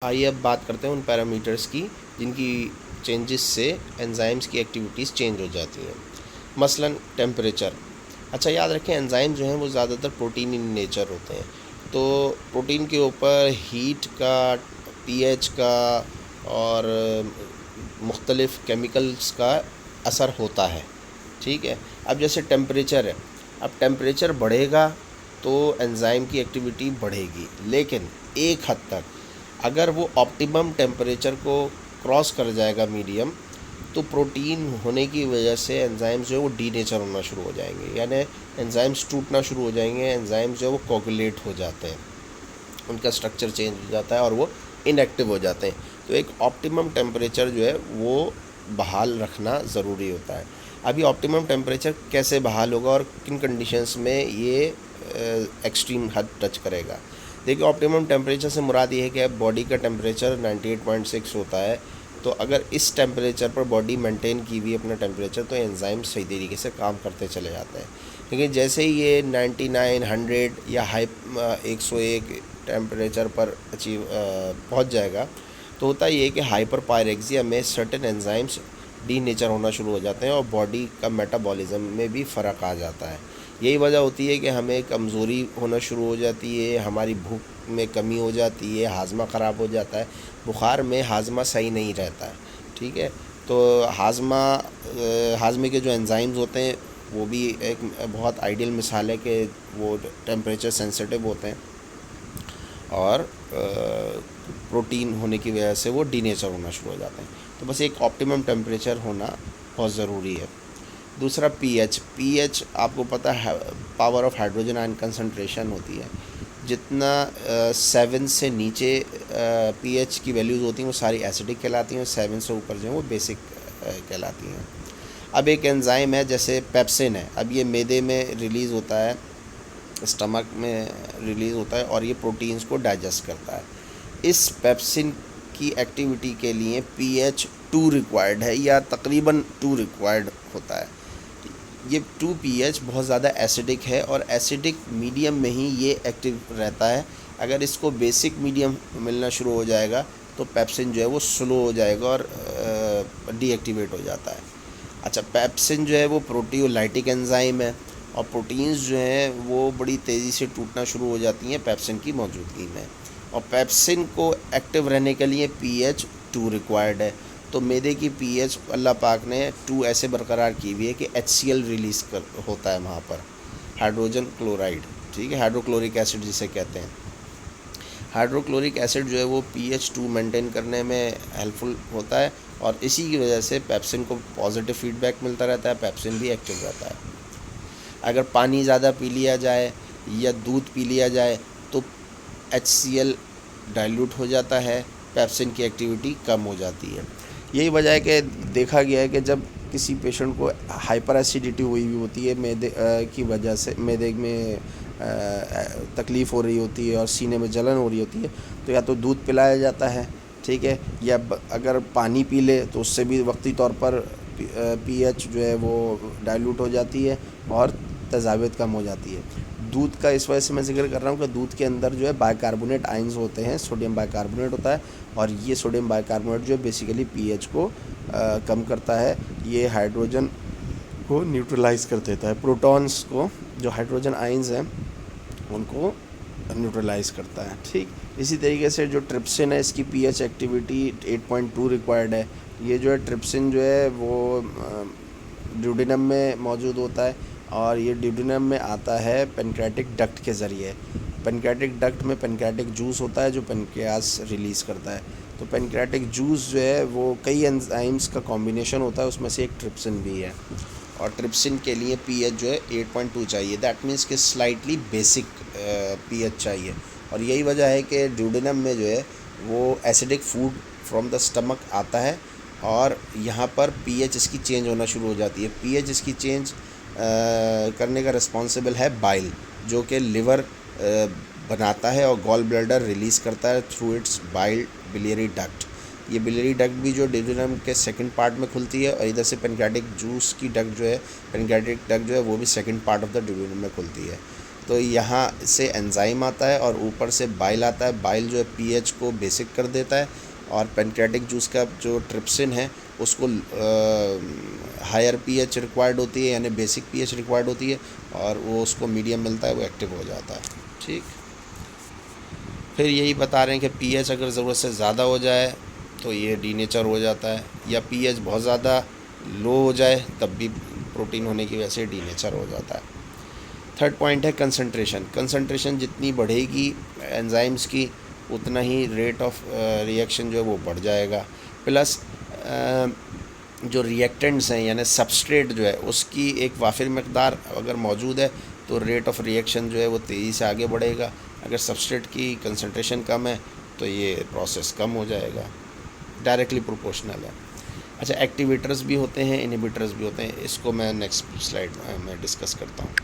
आइए अब बात करते हैं उन पैरामीटर्स की जिनकी चेंजेस से एंजाइम्स की एक्टिविटीज़ चेंज हो जाती हैं। मसलन टेम्परेचर। अच्छा, याद रखें एंजाइम जो हैं वो ज़्यादातर प्रोटीन इन नेचर होते हैं, तो प्रोटीन के ऊपर हीट का, पीएच का और मुख्तलिफ़ केमिकल्स का असर होता है। ठीक है, अब जैसे टेम्परेचर है, अब टेम्परेचर बढ़ेगा तो एंजाइम की एक्टिविटी बढ़ेगी, लेकिन एक हद तक। अगर वो ऑप्टिमम टेम्परेचर को क्रॉस कर जाएगा मीडियम, तो प्रोटीन होने की वजह से एंजाइम्स जो है वो डीनेचर होना शुरू हो जाएंगे, यानी एंजाइम्स टूटना शुरू हो जाएंगे। एंजाइम्स जो है वो कोगुलेट हो जाते हैं, उनका स्ट्रक्चर चेंज हो जाता है और वो इनएक्टिव हो जाते हैं। तो एक ऑप्टिमम टेम्परेचर जो है वो बहाल रखना ज़रूरी होता है। अभी ऑप्टिमम टेम्परेचर कैसे बहाल होगा और किन कंडीशंस में ये एक्सट्रीम हद टच करेगा। देखिए, ऑप्टिमम टेम्परेचर से मुराद ये है कि बॉडी का टेम्परेचर 98.6 होता है, तो अगर इस टेम्परेचर पर बॉडी मेंटेन की हुई अपना टेम्परेचर, तो एंजाइम सही तरीके से काम करते चले जाते हैं। लेकिन जैसे ही ये 99, 100 या हाई 101 टेम्परेचर पर पहुंच जाएगा, तो होता ये है कि हाइपर पायरेक्सिया में सर्टेन एंजाइम्स डीनेचर होना शुरू हो जाते हैं और बॉडी का मेटाबॉलिज्म में भी फ़र्क आ जाता है। यही वजह होती है कि हमें कमज़ोरी होना शुरू हो जाती है, हमारी भूख में कमी हो जाती है, हाजमा ख़राब हो जाता है। बुखार में हाजमा सही नहीं रहता है। ठीक है, तो हाजमे के जो एंजाइम्स होते हैं वो भी एक बहुत आइडियल मिसाल है कि वो टेम्परेचर सेंसिटिव होते हैं और प्रोटीन होने की वजह से वो डीनेचर होना शुरू हो जाते हैं। तो बस एक ऑप्टिमम टेम्परेचर होना बहुत ज़रूरी है। दूसरा पीएच आपको पता है power of hydrogen ion concentration होती है। जितना 7 से नीचे पीएच की वैल्यूज़ होती हैं वो सारी एसिडिक कहलाती हैं, और 7 से ऊपर जो है वो बेसिक कहलाती हैं। अब एक एंजाइम है जैसे पेप्सिन है, अब ये मैदे में रिलीज़ होता है, स्टमक में रिलीज़ होता है और ये प्रोटीन्स को डाइजेस्ट करता है। इस पेप्सिन की एक्टिविटी के लिए पीएच 2 रिक्वायर्ड है, या तकरीबन 2 रिक्वायर्ड होता है। ये 2 पीएच बहुत ज़्यादा एसिडिक है और एसिडिक मीडियम में ही ये एक्टिव रहता है। अगर इसको बेसिक मीडियम मिलना शुरू हो जाएगा तो पेप्सिन जो है वो स्लो हो जाएगा और डीएक्टिवेट हो जाता है। अच्छा, पेप्सिन जो है वो प्रोटियोलाइटिक एंजाइम है और प्रोटीन्स जो हैं वो बड़ी तेज़ी से टूटना शुरू हो जाती हैं पेप्सिन की मौजूदगी में, और पेप्सिन को एक्टिव रहने के लिए पीएच 2 रिक्वायर्ड है। तो मैदे की पीएच अल्लाह पाक ने 2 ऐसे बरकरार की हुई है कि HCl रिलीज़ कर होता है वहाँ पर, हाइड्रोजन क्लोराइड। ठीक है, हाइड्रोक्लोरिक एसिड जिसे कहते हैं। हाइड्रोक्लोरिक एसिड जो है वो pH 2 मेंटेन करने में हेल्पफुल होता है और इसी की वजह से पेप्सिन को पॉजिटिव फीडबैक मिलता रहता है, पेप्सिन भी एक्टिव रहता है। अगर पानी ज़्यादा पी लिया जाए या दूध पी लिया जाए तो HCl डाइल्यूट हो जाता है, पेप्सिन की एक्टिविटी कम हो जाती है। यही वजह है कि देखा गया है कि जब किसी पेशेंट को हाइपर एसिडिटी हुई होती है, मैदे की वजह से मैदे में तकलीफ़ हो रही होती है और सीने में जलन हो रही होती है, तो या तो दूध पिलाया जाता है, ठीक है, या अगर पानी पी ले तो उससे भी वक्ती तौर पर पीएच जो है वो डाइल्यूट हो जाती है और तेज़ाबियत कम हो जाती है। दूध का इस वजह से मैं जिक्र कर रहा हूँ कि दूध के अंदर जो है बाइकार्बोनेट आयंस होते हैं, सोडियम बाइकार्बोनेट होता है और ये सोडियम बाइकार्बोनेट जो है बेसिकली पीएच को कम करता है। ये हाइड्रोजन को न्यूट्रलाइज कर देता है, प्रोटॉन्स को, जो हाइड्रोजन आयंस हैं उनको न्यूट्रलाइज करता है। ठीक इसी तरीके से जो ट्रिप्सिन है इसकी पीएच एक्टिविटी 8.2 रिक्वायर्ड है। ये जो है ट्रिप्सिन जो है वो ड्यूडेनम में मौजूद होता है और ये ड्यूडेनम में आता है पेनक्रेटिक डक्ट के ज़रिए। पेनक्रेटिक डक्ट में पेनक्रेटिक जूस होता है जो पेनक्रियास रिलीज़ करता है। तो पेनक्रेटिक जूस जो है वो कई एंजाइम्स का कॉम्बिनेशन होता है, उसमें से एक ट्रिप्सिन भी है और ट्रिप्सिन के लिए पीएच जो है 8.2 चाहिए। दैट मीन्स कि स्लाइटली बेसिक पीएच चाहिए और यही वजह है कि ड्यूडेनम में जो है वो acidic food from the stomach आता है और यहाँ पर पीएच इसकी चेंज होना शुरू हो जाती है। पीएच इसकी चेंज करने का रिस्पॉन्सिबल है बाइल, जो कि लिवर बनाता है और गॉल ब्लैडर रिलीज़ करता है through it's bile biliary duct. ये बिलियरी डक्ट भी जो ड्यूडेनम के सेकंड पार्ट में खुलती है और इधर से पेनक्रेटिक जूस की डक्ट जो है, पेनक्रेटिक डक्ट जो है वो भी second part of the duodenum में खुलती है। तो यहाँ से एंजाइम आता है और ऊपर से बाइल आता है। बाइल जो है पीएच को बेसिक कर देता है और पेनक्रियाटिक जूस का जो ट्रिप्सिन है उसको हायर पीएच रिक्वायर्ड होती है, यानी बेसिक पीएच रिक्वायर्ड होती है, और वो उसको मीडियम मिलता है, वो एक्टिव हो जाता है। ठीक, फिर यही बता रहे हैं कि पीएच अगर ज़रूरत से ज़्यादा हो जाए तो ये डीनेचर हो जाता है, या पीएच बहुत ज़्यादा लो हो जाए तब भी प्रोटीन होने की वजह से डीनेचर हो जाता है। थर्ड पॉइंट है कंसंट्रेशन। कंसंट्रेशन जितनी बढ़ेगी एंजाइम्स की उतना ही रेट ऑफ रिएक्शन जो है वो बढ़ जाएगा। प्लस जो रिएक्टेंट्स हैं यानी सबस्ट्रेट जो है उसकी एक वाफिर मकदार अगर मौजूद है तो रेट ऑफ रिएक्शन जो है वो तेज़ी से आगे बढ़ेगा। अगर सबस्ट्रेट की कंसंट्रेशन कम है तो ये प्रोसेस कम हो जाएगा, डायरेक्टली प्रोपोर्शनल है। अच्छा, एक्टिवेटर्स भी होते हैं, इनहिबिटर्स भी होते हैं, इसको मैं नेक्स्ट स्लाइड में डिस्कस करता हूँ।